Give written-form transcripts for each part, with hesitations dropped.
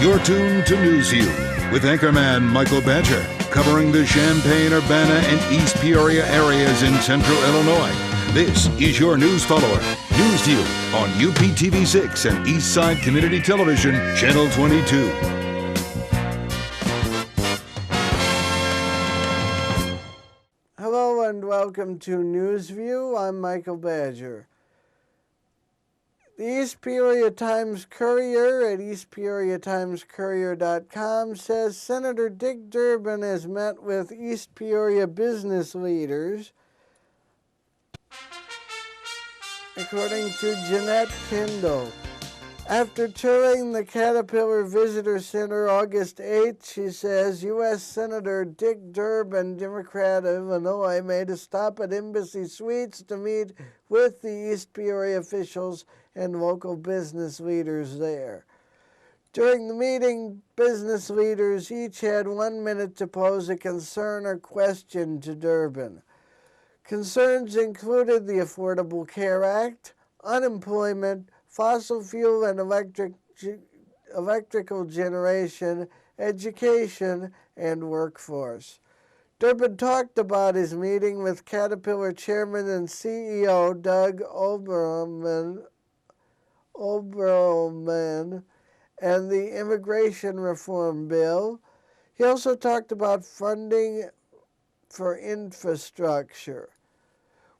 You're tuned to Newsview with anchorman Michael Badger, covering the Champaign-Urbana and East Peoria areas in central Illinois. This is your news follower, Newsview, on UPTV6 and Eastside Community Television, Channel 22. Hello and welcome to Newsview. I'm Michael Badger. The East Peoria Times-Courier at eastpeoriatimescourier.com says Senator Dick Durbin has met with East Peoria business leaders, according to Jeanette Kindle. After touring the Caterpillar Visitor Center August 8th, she says U.S. Senator Dick Durbin, Democrat of Illinois, made a stop at Embassy Suites to meet with the East Peoria officials and local business leaders there. During the meeting, business leaders each had 1 minute to pose a concern or question to Durbin. Concerns included the Affordable Care Act, unemployment, fossil fuel and electrical generation, education, and workforce. Durbin talked about his meeting with Caterpillar Chairman and CEO Doug Oberman and the immigration reform bill. He also talked about funding for infrastructure.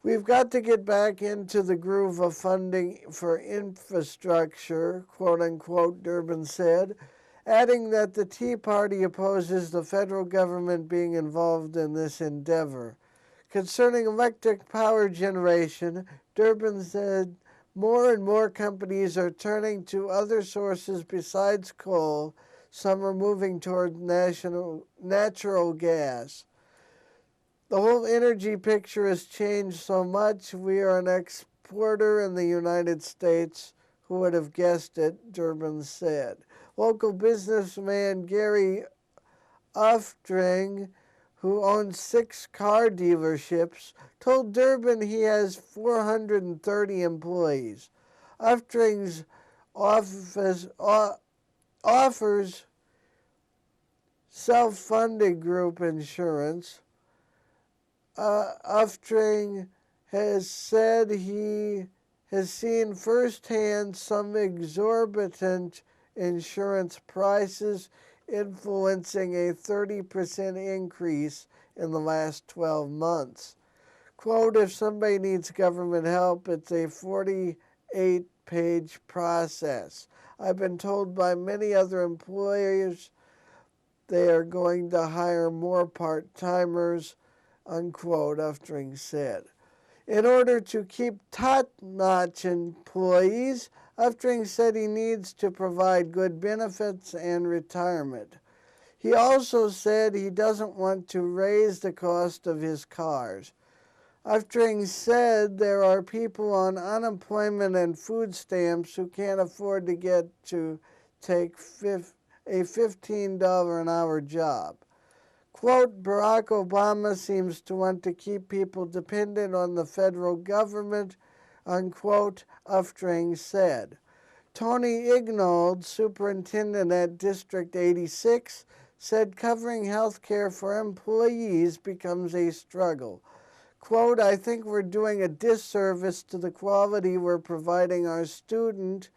We've got to get back into the groove of funding for infrastructure, quote-unquote, Durbin said, adding that the Tea Party opposes the federal government being involved in this endeavor. Concerning electric power generation, Durbin said more and more companies are turning to other sources besides coal. Some are moving toward natural gas. The whole energy picture has changed so much. We are an exporter in the United States. Who would have guessed it, Durbin said. Local businessman Gary Uftring, who owns 6 car dealerships, told Durbin he has 430 employees. Uftring's office offers self-funded group insurance. Uftring has said he has seen firsthand some exorbitant insurance prices influencing a 30% increase in the last 12 months. Quote, if somebody needs government help, it's a 48-page process. I've been told by many other employers they are going to hire more part-timers, unquote, Uftring said. In order to keep top-notch employees, Uftring said he needs to provide good benefits and retirement. He also said he doesn't want to raise the cost of his cars. Uftring said there are people on unemployment and food stamps who can't afford to take a $15 an hour job. Quote, Barack Obama seems to want to keep people dependent on the federal government, unquote, Uftring said. Tony Ignold, superintendent at District 86, said covering health care for employees becomes a struggle. Quote, I think we're doing a disservice to the quality we're providing our student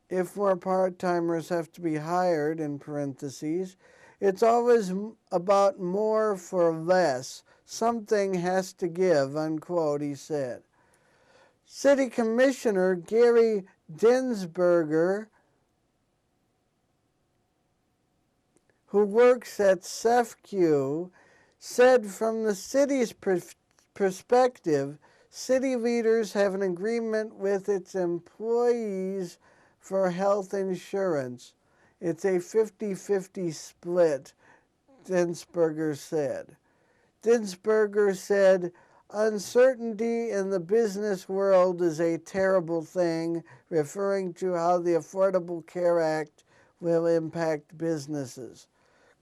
if more part-timers have to be hired, in parentheses. It's always about more for less. Something has to give, unquote, he said. City Commissioner Gary Dinsberger, who works at CEFCU, said from the city's perspective, city leaders have an agreement with its employees for health insurance. It's a 50-50 split, Dinsberger said. Dinsberger said, uncertainty in the business world is a terrible thing, referring to how the Affordable Care Act will impact businesses.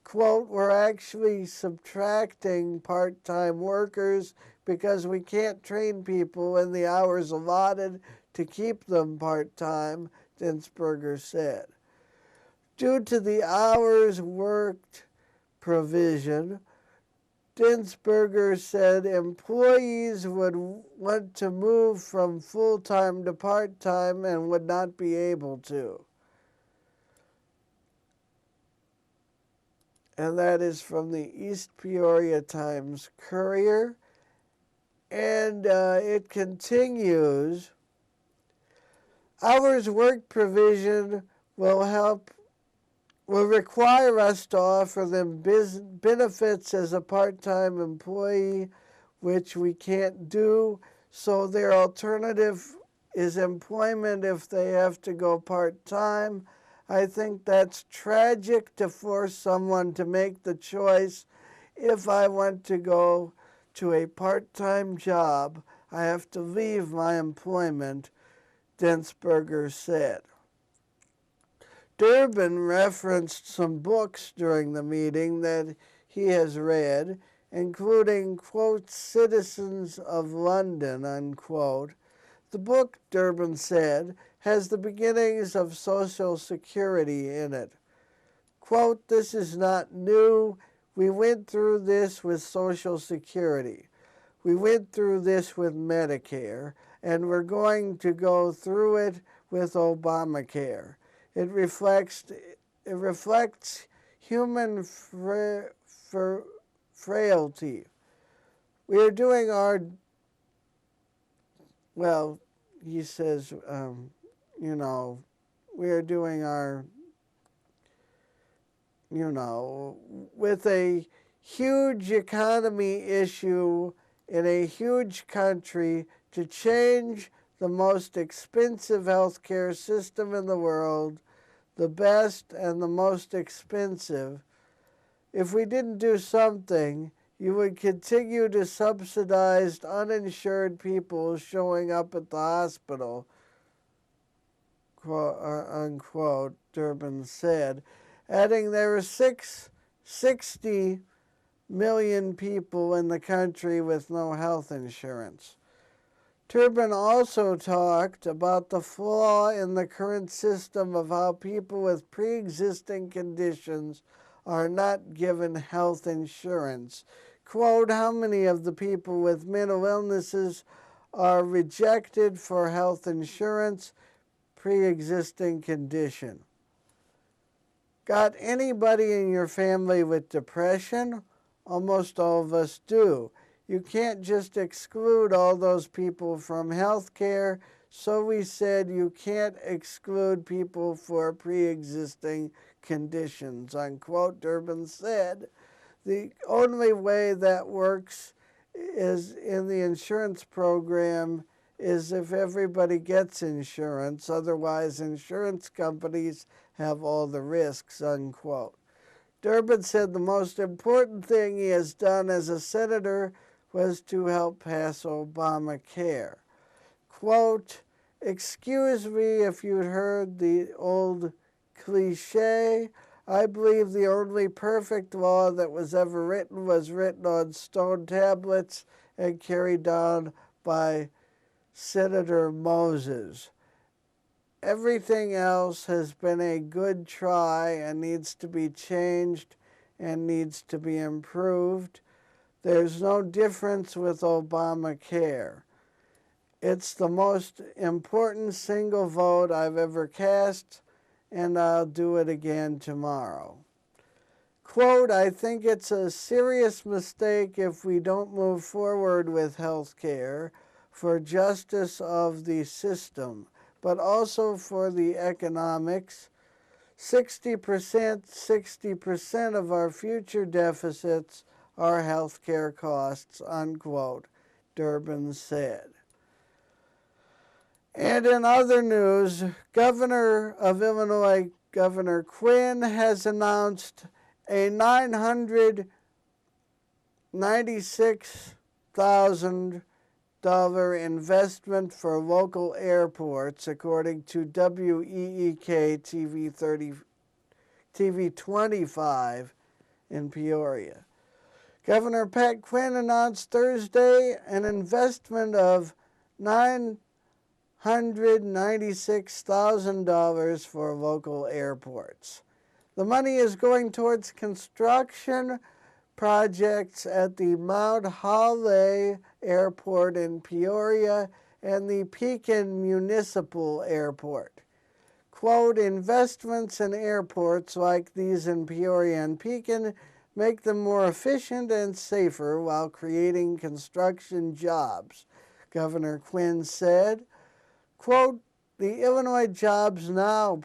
Quote, we're actually subtracting part-time workers because we can't train people in the hours allotted to keep them part-time, Dinsberger said. Due to the hours worked provision, Densberger said employees would want to move from full-time to part-time and would not be able to. And that is from the East Peoria Times-Courier. And it continues, hours work provision will require us to offer them benefits as a part-time employee, which we can't do. So their alternative is employment if they have to go part-time. I think that's tragic to force someone to make the choice. If I want to go to a part-time job, I have to leave my employment, Densberger said. Durbin referenced some books during the meeting that he has read, including, quote, Citizens of London, unquote. The book, Durbin said, has the beginnings of Social Security in it. Quote, this is not new. We went through this with Social Security. We went through this with Medicare, and we're going to go through it with Obamacare. It reflects human frailty. We are doing our, well, he says, we are doing our, with a huge economy issue in a huge country to change the most expensive healthcare system in the world, the best and the most expensive. If we didn't do something, you would continue to subsidize uninsured people showing up at the hospital, quote, unquote, Durbin said, adding there are 60 million people in the country with no health insurance. Durbin also talked about the flaw in the current system of how people with pre-existing conditions are not given health insurance. Quote, how many of the people with mental illnesses are rejected for health insurance, pre-existing condition? Got anybody in your family with depression? Almost all of us do. You can't just exclude all those people from health care, so we said you can't exclude people for pre-existing conditions, unquote, Durbin said. The only way that works is in the insurance program is if everybody gets insurance, otherwise insurance companies have all the risks, unquote. Durbin said the most important thing he has done as a senator was to help pass Obamacare. Quote, excuse me if you'd heard the old cliche. I believe the only perfect law that was ever written was written on stone tablets and carried down by Senator Moses. Everything else has been a good try and needs to be changed and needs to be improved. There's no difference with Obamacare. It's the most important single vote I've ever cast, and I'll do it again tomorrow. Quote, I think it's a serious mistake if we don't move forward with health care for justice of the system, but also for the economics. 60% of our future deficits are health care costs, unquote, Durbin said. And in other news, Governor of Illinois, Governor Quinn, has announced a $996,000 investment for local airports, according to WEEK TV 25 in Peoria. Governor Pat Quinn announced Thursday an investment of $996,000 for local airports. The money is going towards construction projects at the Mount Holly Airport in Peoria and the Pekin Municipal Airport. Quote, investments in airports like these in Peoria and Pekin make them more efficient and safer while creating construction jobs, Governor Quinn said. Quote, the Illinois Jobs Now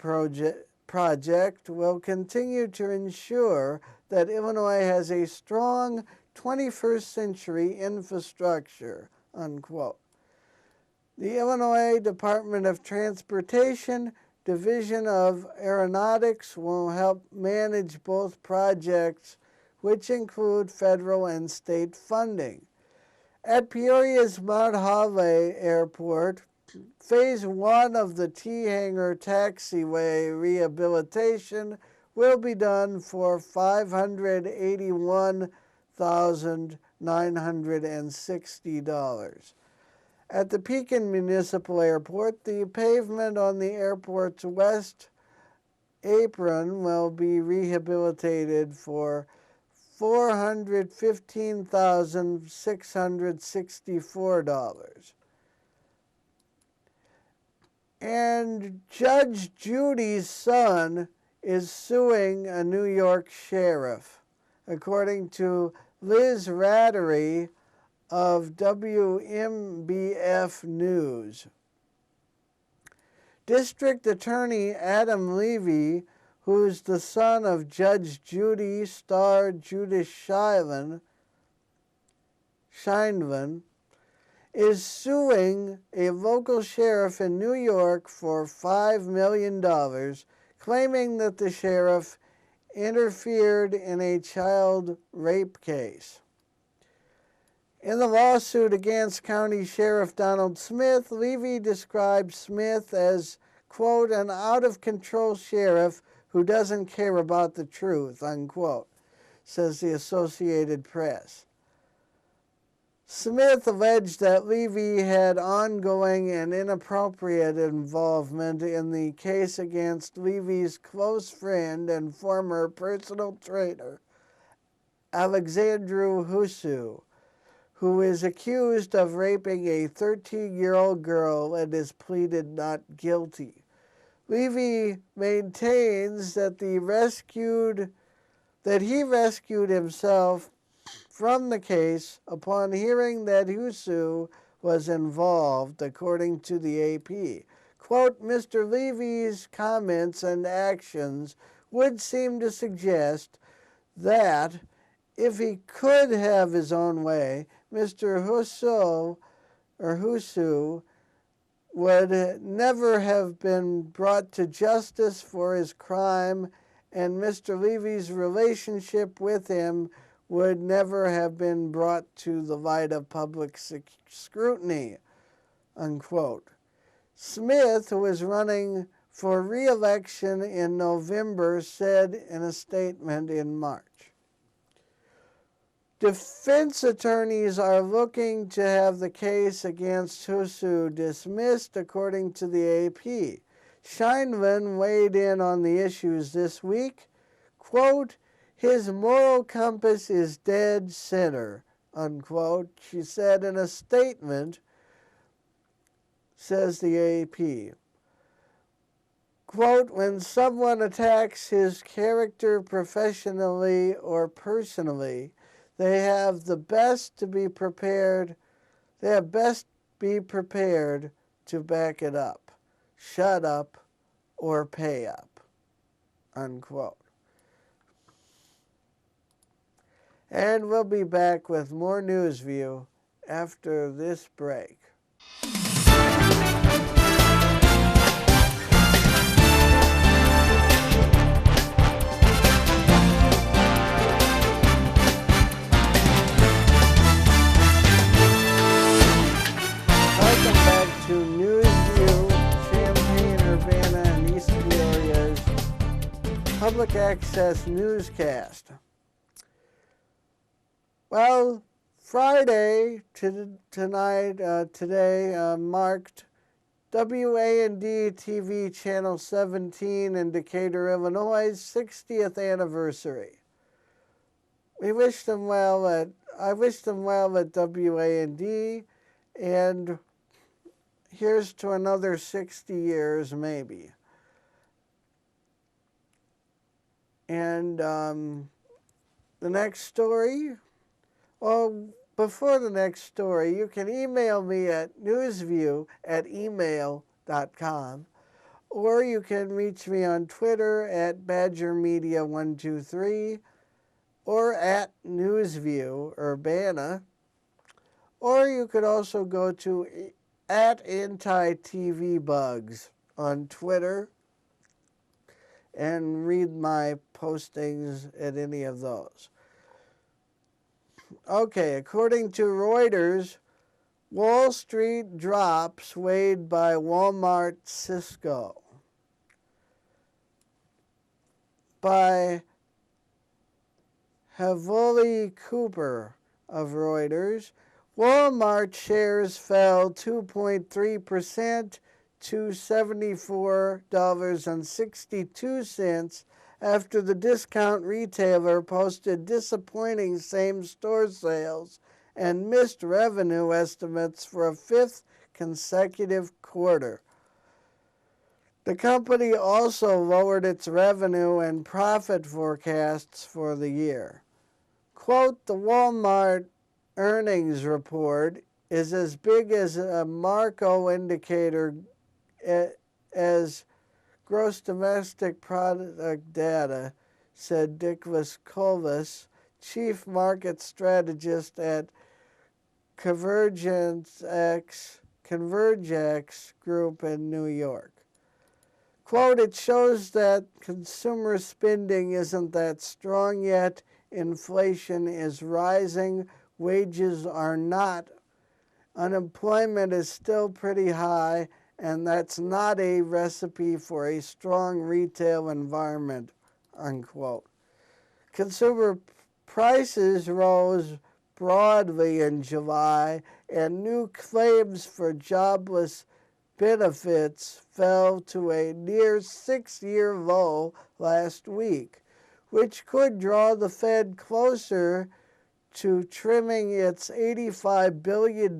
project will continue to ensure that Illinois has a strong 21st century infrastructure, unquote. The Illinois Department of Transportation Division of Aeronautics will help manage both projects, which include federal and state funding. At Peoria's Mount Holly Airport, Phase 1 of the T-Hangar taxiway rehabilitation will be done for $581,960. At the Pekin Municipal Airport, the pavement on the airport's west apron will be rehabilitated for $415,664. And Judge Judy's son is suing a New York sheriff, according to Liz Rattery of WMBF News. District Attorney Adam Levy, who's the son of Judge Judy star Judith Scheindlin, is suing a local sheriff in New York for $5 million, claiming that the sheriff interfered in a child rape case. In the lawsuit against County Sheriff Donald Smith, Levy described Smith as, quote, an out-of-control sheriff who doesn't care about the truth, unquote, says the Associated Press. Smith alleged that Levy had ongoing and inappropriate involvement in the case against Levy's close friend and former personal trainer, Alexandru Husu, who is accused of raping a 13-year-old girl and is pleaded not guilty. Levy maintains that he rescued himself from the case upon hearing that Husu was involved, according to the AP. Quote, Mr. Levy's comments and actions would seem to suggest that if he could have his own way, Mr. Husu would never have been brought to justice for his crime, and Mr. Levy's relationship with him would never have been brought to the light of public scrutiny, unquote. Smith, who is running for re-election in November, said in a statement in March, defense attorneys are looking to have the case against Husu dismissed, according to the AP. Scheindlin weighed in on the issues this week. Quote, his moral compass is dead center, unquote, she said in a statement, says the AP. Quote, when someone attacks his character professionally or personally, they have best be prepared to back it up. Shut up or pay up, unquote. And we'll be back with more News View after this break. Welcome back to News View, Champaign, Urbana, and East Peoria's public access newscast. Well, Friday today marked WAND TV Channel 17 in Decatur, Illinois' 60th anniversary. I wish them well at WAND, and here's to another 60 years maybe. And the next story, before the next story, you can email me at newsview@email.com, or you can reach me on Twitter at BadgerMedia123, or at Newsview Urbana, or you could also go to at AntiTVBugs on Twitter and read my postings at any of those. Okay, according to Reuters, Wall Street drops weighed by Walmart Cisco. By Havoli Cooper of Reuters, Walmart shares fell 2.3% to $74.62 after the discount retailer posted disappointing same-store sales and missed revenue estimates for a fifth consecutive quarter. The company also lowered its revenue and profit forecasts for the year. Quote, the Walmart earnings report is as big as a Marco indicator as gross domestic product data, said Nicholas Colvis, chief market strategist at ConvergeX Group in New York. Quote, it shows that consumer spending isn't that strong yet, inflation is rising, wages are not, unemployment is still pretty high, and that's not a recipe for a strong retail environment, unquote. Consumer prices rose broadly in July, and new claims for jobless benefits fell to a near 6-year low last week, which could draw the Fed closer to trimming its $85 billion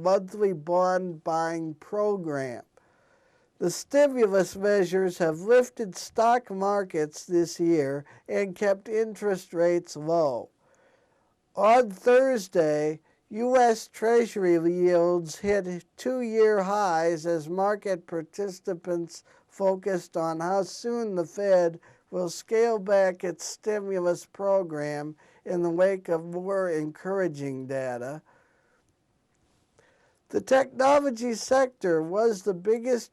monthly bond buying program. The stimulus measures have lifted stock markets this year and kept interest rates low. On Thursday, U.S. Treasury yields hit 2-year highs as market participants focused on how soon the Fed will scale back its stimulus program in the wake of more encouraging data. The technology sector was the biggest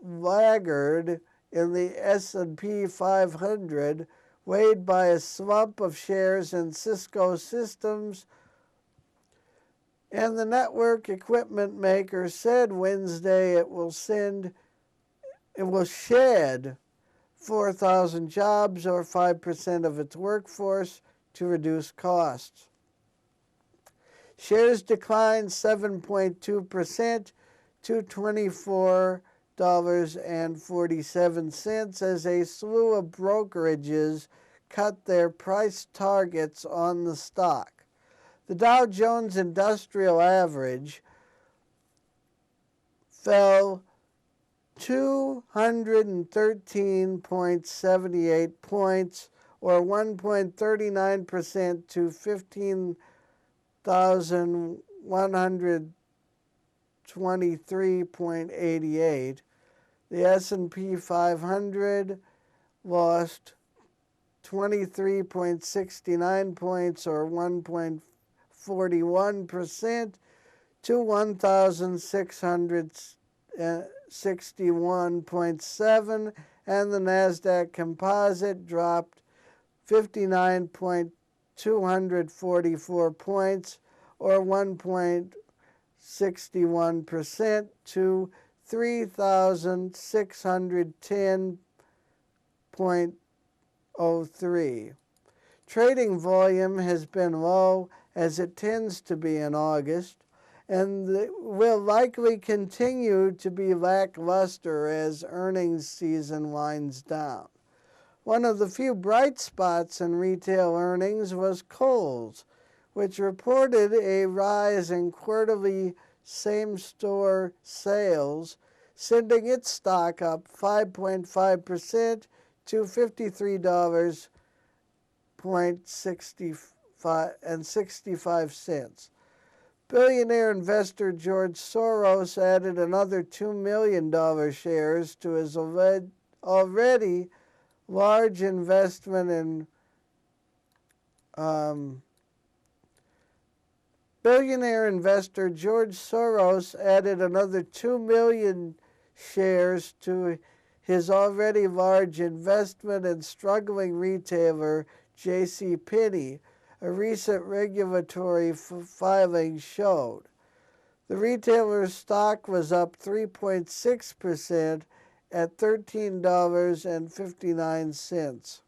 laggard in the S&P 500, weighed by a slump of shares in Cisco Systems, and the network equipment maker said Wednesday it will shed 4,000 jobs, or 5% of its workforce, to reduce costs. Shares declined 7.2% to $24.47 as a slew of brokerages cut their price targets on the stock. The Dow Jones Industrial Average fell 213.78 points, or 1.39% to 15,123.88. The S&P 500 lost 23.69 points, or 1.41% to 1,661.7, and the NASDAQ Composite dropped 59.244 points, or 1.61% to 3,610.03. Trading volume has been low, as it tends to be in August, and will likely continue to be lackluster as earnings season winds down. One of the few bright spots in retail earnings was Kohl's, which reported a rise in quarterly same-store sales, sending its stock up 5.5% to $53.65. Billionaire investor George Soros added another $2 million shares to his already large investment in Billionaire investor George Soros added another 2 million shares to his already large investment in struggling retailer JCPenney, a recent regulatory filing showed. The retailer's stock was up 3.6% at $13.59.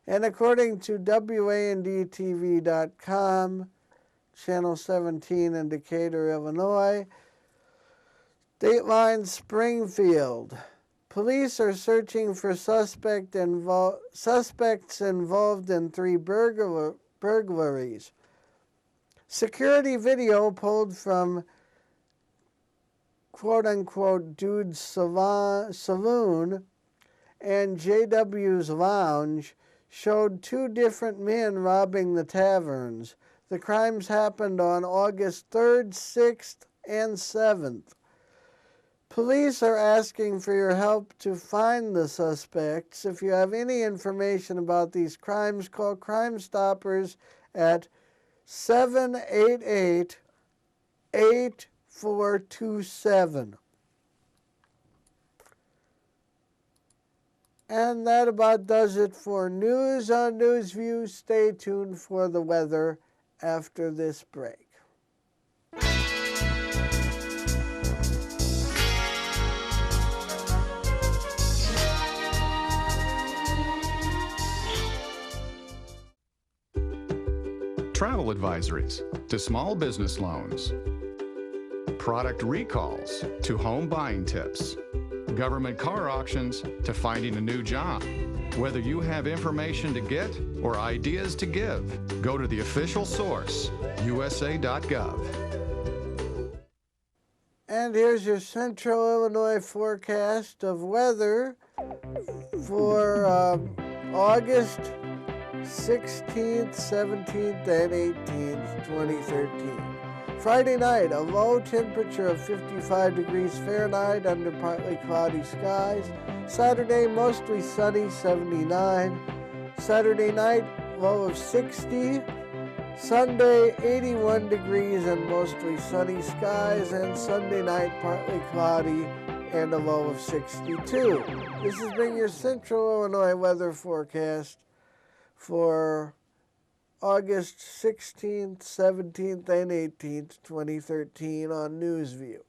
And according to WANDTV.com, Channel 17 in Decatur, Illinois, Dateline Springfield. Police are searching for suspects involved in 3 burglaries. Security video pulled from quote-unquote Dude's Saloon and JW's Lounge showed 2 different men robbing the taverns. The crimes happened on August 3rd, 6th, and 7th. Police are asking for your help to find the suspects. If you have any information about these crimes, call Crime Stoppers at 788-8427. And that about does it for news on Newsview. Stay tuned for the weather after this break. Travel advisories to small business loans, product recalls to home buying tips, government car auctions to finding a new job. Whether you have information to get or ideas to give, go to the official source, USA.gov. And here's your Central Illinois forecast of weather for August 16th, 17th, and 18th, 2013. Friday night, a low temperature of 55 degrees Fahrenheit under partly cloudy skies. Saturday, mostly sunny, 79. Saturday night, low of 60. Sunday, 81 degrees and mostly sunny skies. And Sunday night, partly cloudy and a low of 62. This has been your Central Illinois weather forecast for August 16th, 17th, and 18th, 2013 on Newsview.